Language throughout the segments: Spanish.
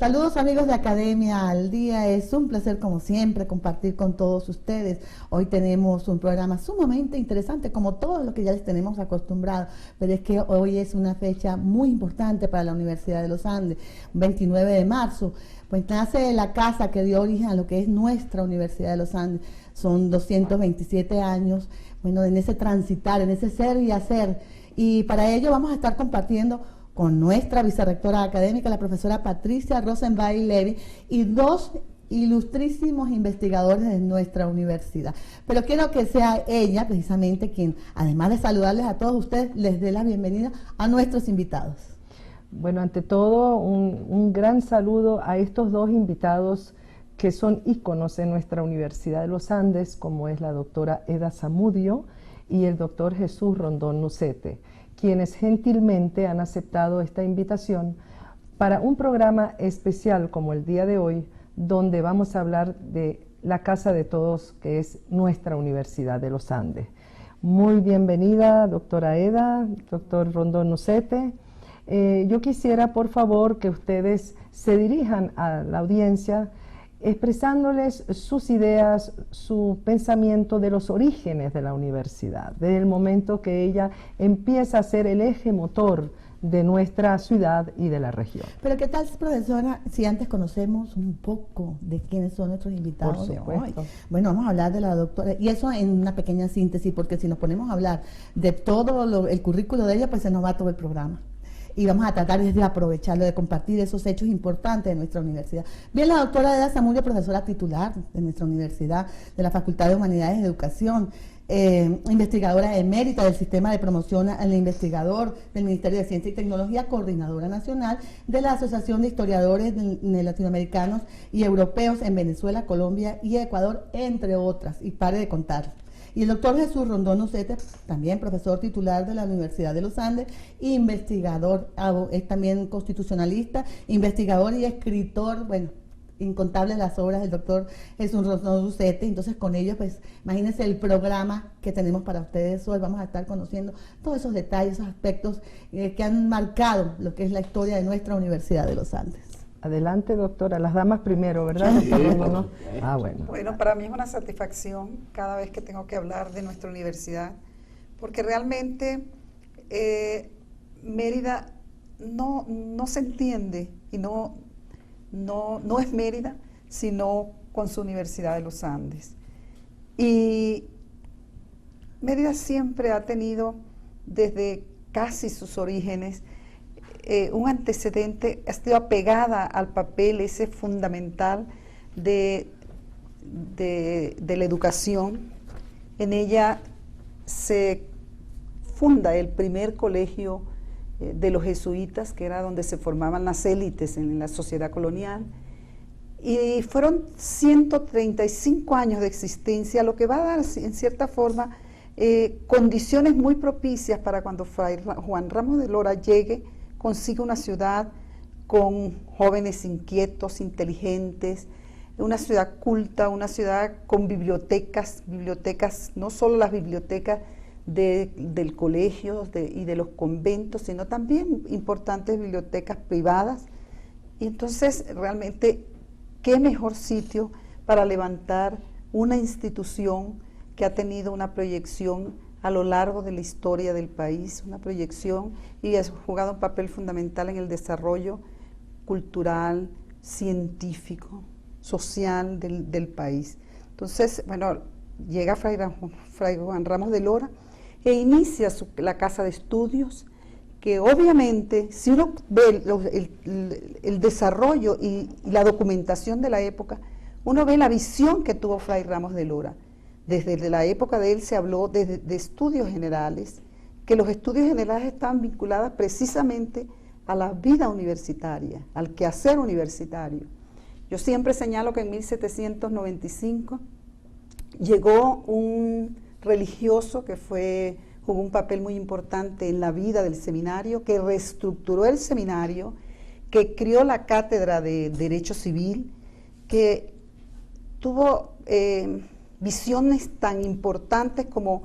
Saludos amigos de Academia al Día, es un placer como siempre compartir con todos ustedes. Hoy tenemos un programa sumamente interesante como todo lo que ya les tenemos acostumbrado, pero es que hoy es una fecha muy importante para la Universidad de los Andes, 29 de marzo, pues nace la casa que dio origen a lo que es nuestra Universidad de los Andes. Son 227 años, bueno, en ese transitar, en ese ser y hacer, y para ello vamos a estar compartiendo con nuestra vicerrectora académica, la profesora Patricia Rosenbaum Levy, y dos ilustrísimos investigadores de nuestra universidad. Pero quiero que sea ella, precisamente, quien, además de saludarles a todos ustedes, les dé la bienvenida a nuestros invitados. Bueno, ante todo, un gran saludo a estos dos invitados que son íconos en nuestra Universidad de los Andes, como es la doctora Eda Zamudio y el doctor Jesús Rondón Nucete, quienes gentilmente han aceptado esta invitación para un programa especial como el día de hoy, donde vamos a hablar de la casa de todos, que es nuestra Universidad de los Andes. Muy bienvenida, doctora Eda, doctor Rondón Nucete. Yo quisiera, por favor, que ustedes se dirijan a la audiencia expresándoles sus ideas, su pensamiento de los orígenes de la universidad, desde el momento que ella empieza a ser el eje motor de nuestra ciudad y de la región. Pero ¿qué tal, profesora, si antes conocemos un poco de quiénes son nuestros invitados de hoy? Bueno, vamos a hablar de la doctora, y eso en una pequeña síntesis, porque si nos ponemos a hablar de todo el currículo de ella, pues se nos va todo el programa. Y vamos a tratar de aprovecharlo, de compartir esos hechos importantes de nuestra universidad. Bien, la doctora Eda Zamudio, profesora titular de nuestra universidad, de la Facultad de Humanidades y Educación, investigadora emérita del Sistema de Promoción al Investigador del Ministerio de Ciencia y Tecnología, coordinadora nacional de la Asociación de Historiadores Latinoamericanos y Europeos en Venezuela, Colombia y Ecuador, entre otras, y pare de contar. Y el doctor Jesús Rondón Nucete, también profesor titular de la Universidad de los Andes, investigador, es también constitucionalista, investigador y escritor, bueno, incontables las obras del doctor Jesús Rondón Nucete. Entonces con ellos, pues, imagínense el programa que tenemos para ustedes hoy. Vamos a estar conociendo todos esos detalles, esos aspectos que han marcado lo que es la historia de nuestra Universidad de los Andes. Adelante, doctora. Las damas primero, ¿verdad? Sí, ¿no? Ah, bueno. Bueno, para mí es una satisfacción cada vez que tengo que hablar de nuestra universidad, porque realmente Mérida no se entiende y no es Mérida, sino con su Universidad de los Andes. Y Mérida siempre ha tenido, desde casi sus orígenes, un antecedente, ha sido apegada al papel ese fundamental de la educación. En ella se funda el primer colegio de los jesuitas, que era donde se formaban las élites en la sociedad colonial, y fueron 135 años de existencia, lo que va a dar en cierta forma condiciones muy propicias para cuando Fray Juan Ramos de Lora llegue, consigue una ciudad con jóvenes inquietos, inteligentes, una ciudad culta, una ciudad con bibliotecas, no solo las bibliotecas del colegio y de los conventos, sino también importantes bibliotecas privadas. Y entonces realmente, ¿qué mejor sitio para levantar una institución que ha tenido una proyección a lo largo de la historia del país, una proyección, y ha jugado un papel fundamental en el desarrollo cultural, científico, social del país? Entonces, bueno, llega Fray Juan Ramos de Lora e inicia la casa de estudios, que obviamente, si uno ve el desarrollo y la documentación de la época, uno ve la visión que tuvo Fray Ramos de Lora. Desde la época de él se habló de estudios generales, que los estudios generales estaban vinculados precisamente a la vida universitaria, al quehacer universitario. Yo siempre señalo que en 1795 llegó un religioso que jugó un papel muy importante en la vida del seminario, que reestructuró el seminario, que creó la cátedra de Derecho Civil, que tuvo visiones tan importantes como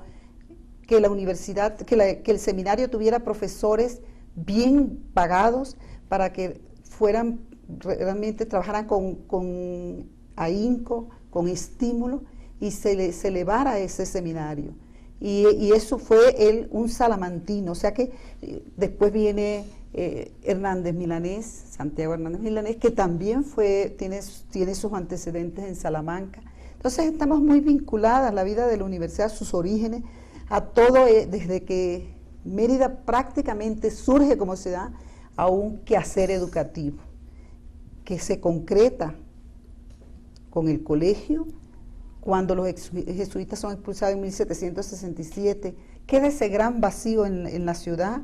que la universidad, que el seminario tuviera profesores bien pagados para que fueran realmente trabajaran con ahínco, con estímulo, y se elevara ese seminario. Y eso fue un salamantino, o sea que después viene Hernández Milanés, Santiago Hernández Milanés, que también tiene sus antecedentes en Salamanca. Entonces estamos muy vinculadas a la vida de la universidad, a sus orígenes, a todo, desde que Mérida prácticamente surge como ciudad, a un quehacer educativo, que se concreta con el colegio. Cuando los jesuitas son expulsados en 1767, queda ese gran vacío en la ciudad,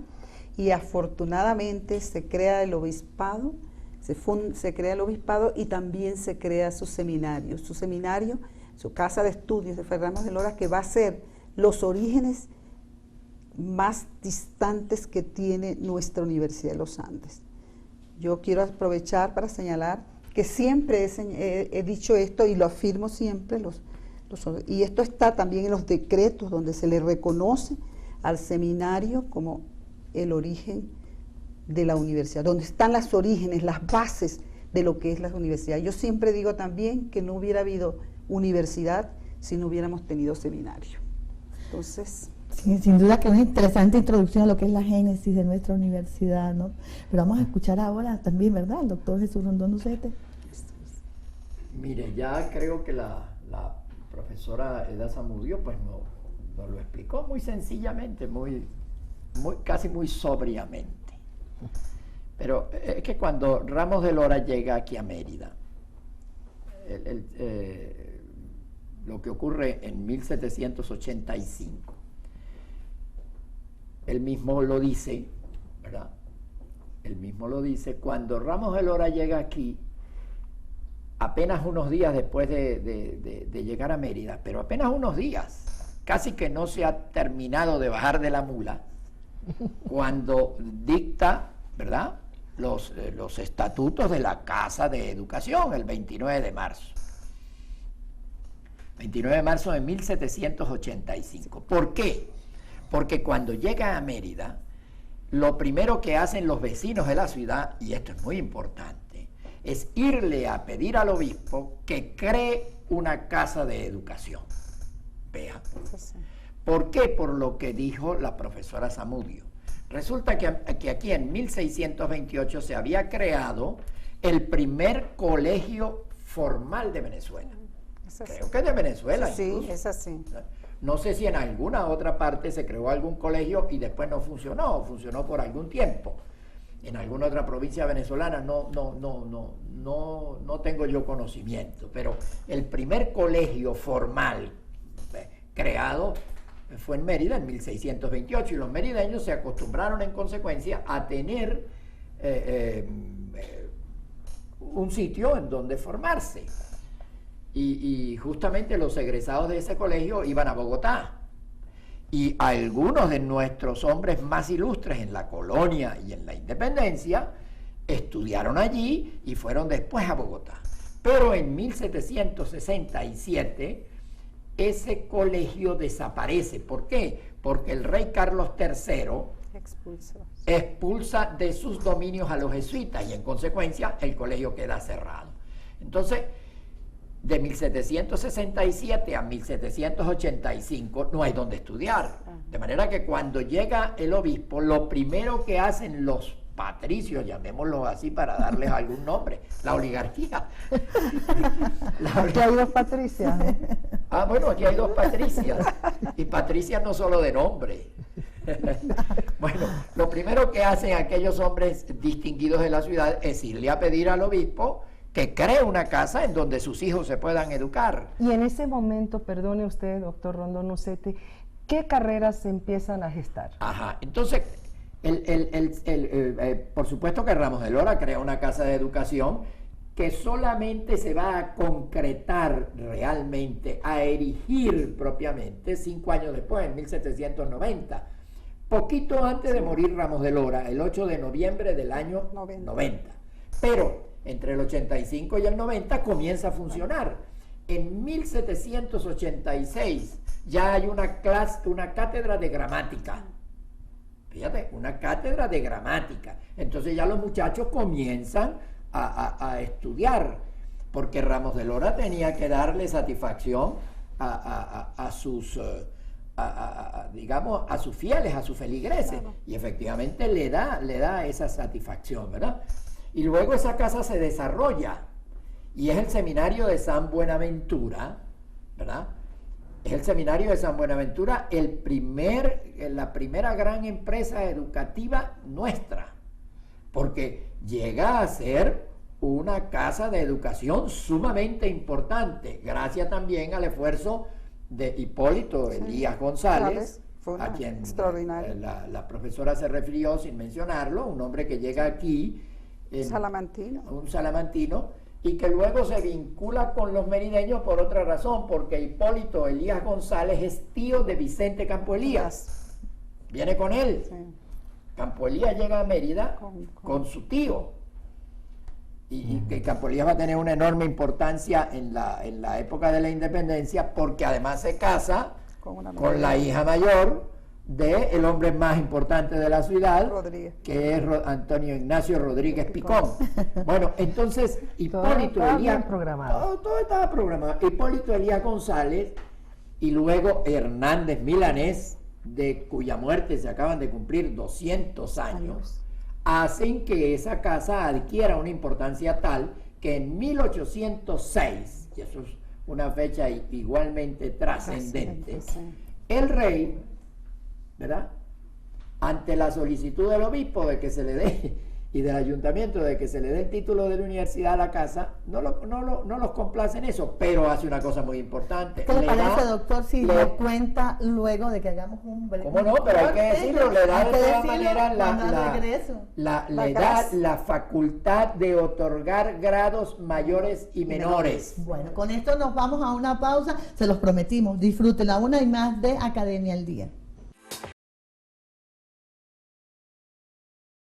y afortunadamente se crea el obispado, se crea el obispado, y también se crea su seminario, su casa de estudios de Fray Ramos de Lora, que va a ser los orígenes más distantes que tiene nuestra Universidad de los Andes. Yo quiero aprovechar para señalar que siempre he dicho esto y lo afirmo siempre, y esto está también en los decretos donde se le reconoce al seminario como el origen de la universidad, donde están los orígenes, las bases de lo que es la universidad. Yo siempre digo también que no hubiera habido universidad si no hubiéramos tenido seminario. Entonces... Sí, sin duda que es una interesante introducción a lo que es la génesis de nuestra universidad, ¿no? Pero vamos a escuchar ahora también, ¿verdad?, al doctor Jesús Rondón Ucete. Mire, ya creo que la profesora Eda Zamudio pues nos lo explicó muy sencillamente, casi muy sobriamente. Pero es que cuando Ramos de Lora llega aquí a Mérida, lo que ocurre en 1785, él mismo lo dice, ¿verdad? Él mismo lo dice, cuando Ramos de Lora llega aquí, apenas unos días después de llegar a Mérida, pero apenas unos días, casi que no se ha terminado de bajar de la mula, cuando dicta, ¿verdad?, los estatutos de la Casa de Educación, el 29 de marzo. 29 de marzo de 1785. ¿Por qué? Porque cuando llega a Mérida, lo primero que hacen los vecinos de la ciudad, y esto es muy importante, es irle a pedir al obispo que cree una casa de educación. Vean. ¿Por qué? Por lo que dijo la profesora Zamudio. Resulta que aquí en 1628 se había creado el primer colegio formal de Venezuela. Creo que es de Venezuela. Sí, es así. No sé si en alguna otra parte se creó algún colegio y después no funcionó, o funcionó por algún tiempo. En alguna otra provincia venezolana no tengo yo conocimiento, pero el primer colegio formal creado fue en Mérida en 1628, y los merideños se acostumbraron en consecuencia a tener un sitio en donde formarse. Y justamente los egresados de ese colegio iban a Bogotá. Y algunos de nuestros hombres más ilustres en la colonia y en la independencia estudiaron allí y fueron después a Bogotá. Pero en 1767 ese colegio desaparece. ¿Por qué? Porque el rey Carlos III expulsa de sus dominios a los jesuitas y en consecuencia el colegio queda cerrado. Entonces, de 1767 a 1785 no hay donde estudiar. De manera que cuando llega el obispo, lo primero que hacen los patricios, llamémoslo así para darles algún nombre, la oligarquía. Aquí hay dos patricias. Ah, bueno, aquí hay dos patricias. Y patricias no solo de nombre. Bueno, lo primero que hacen aquellos hombres distinguidos de la ciudad es irle a pedir al obispo que cree una casa en donde sus hijos se puedan educar. Y en ese momento, perdone usted, doctor Rondón Ucete, ¿qué carreras se empiezan a gestar? Ajá, entonces, por supuesto que Ramos de Lora crea una casa de educación que solamente se va a concretar realmente, a erigir propiamente 5 años después, en 1790, poquito antes de morir Ramos de Lora, el 8 de noviembre del año 90. Pero entre el 85 y el 90 comienza a funcionar. En 1786 ya hay una cátedra de gramática. Fíjate, una cátedra de gramática. Entonces ya los muchachos comienzan a estudiar, porque Ramos de Lora tenía que darle satisfacción a sus, digamos, a sus fieles, a sus feligreses, y efectivamente le da esa satisfacción, ¿verdad? Y luego esa casa se desarrolla, y es el seminario de San Buenaventura, ¿verdad? Es el seminario de San Buenaventura la primera gran empresa educativa nuestra, porque llega a ser una casa de educación sumamente importante, gracias también al esfuerzo de Hipólito Elías González, a quien la profesora se refirió sin mencionarlo, un hombre que llega aquí, un salamantino, y que luego se vincula con los merideños por otra razón, porque Hipólito Elías González es tío de Vicente Campo Elías, viene con él. Sí. Campo Elías llega a Mérida con su tío, y que Campo Elías va a tener una enorme importancia en la época de la independencia, porque además se casa con la hija mayor del hombre más importante de la ciudad, que es Antonio Ignacio Rodríguez Picón. Bueno, entonces Hipólito Elías, todo estaba programado. Hipólito Elías González y luego Hernández Milanés, de cuya muerte se acaban de cumplir 200 años, hacen que esa casa adquiera una importancia tal que en 1806, y eso es una fecha igualmente trascendente, el rey, ¿verdad?, ante la solicitud del obispo de que se le dé, y del ayuntamiento de que se le dé el título de la universidad a la casa, no los complace en eso, pero hace una cosa muy importante. ¿Qué le parece, doctor, si le cuenta luego de que hagamos un breve? ¿Cómo no? Pero hay que decirlo, le da de todas maneras le da la facultad de otorgar grados mayores y menores. Bueno, con esto nos vamos a una pausa, se los prometimos, disfruten la una y más de Academia al Día.